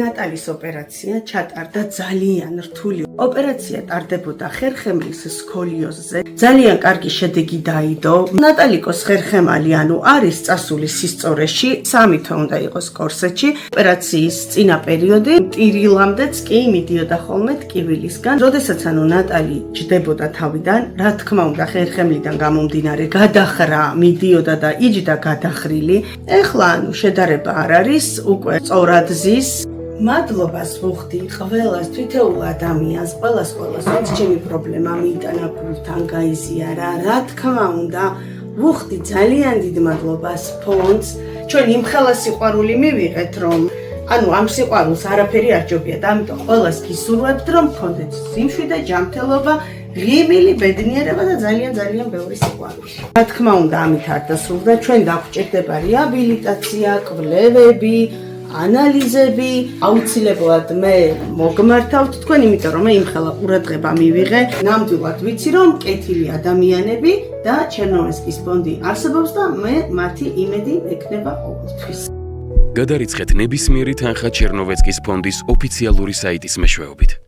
ნატალის ოპერაცია ჩატარდა ძალიან რთული. ოპერაცია ტარდებოდა ხერხემლის სკოლიოზზე. ძალიან კარგი შედეგი დაიდო. ნატალიკოს ხერხემალი არის წასული სისწორეში, 3 თვე უნდა იყოს კორსეტში. ოპერაციის წინა პერიოდი ტირილამდეც კი მიდიოდა ხოლმე ტკივილისგან. როდესაც ნატალი ჯდებოდა თავიდან, რა თქმა უნდა ხერხემლიდან გამომდინარე გადახრა მიდიოდა და იჯდა გადახრილი. ეხლა შედარება არ არის, უკვე სწორად ზის. მადლობას ვუხდი ყველას თითოეულ ადამიანს, ყველას ვინც ჩემი პრობლემა მიიტანა გულთან გაიზიარა. რა თქმა უნდა, ვუხდი ძალიან დიდ მადლობას ფონდს. ჩვენ იმხელა სიყვარული მივიღეთ, რომ ამ სიყვარულს არაფერი არ ჯობიათ, ამიტომ ყველას გისურვებთ, რომ გქონდეთ სიმშვიდე და ჯანმრთელობა, ღიმილი, ბედნიერება და ძალიან ბევრი სიყვარული. რა თქმა უნდა, ამით არ დასრულდა, ჩვენ დაგვჭირდება რეაბილიტაცია, კვლევები, ანალიზები, აუცილებლად მე მოგმართავთ თქვენ, იმიტომ რომ მე იმხელა ყურადღება მივიღე. ნამდვილად ვიცი, რომ კეთილი ადამიანები და ჩერნოვცკის ფონდი არსებობს და მე მათი იმედი ექნება ყოველთვის. გადარიცხეთ ნებისმიერი თანხა ჩერნოვცკის ფონდის ოფიციალური საიტის მეშვეობით.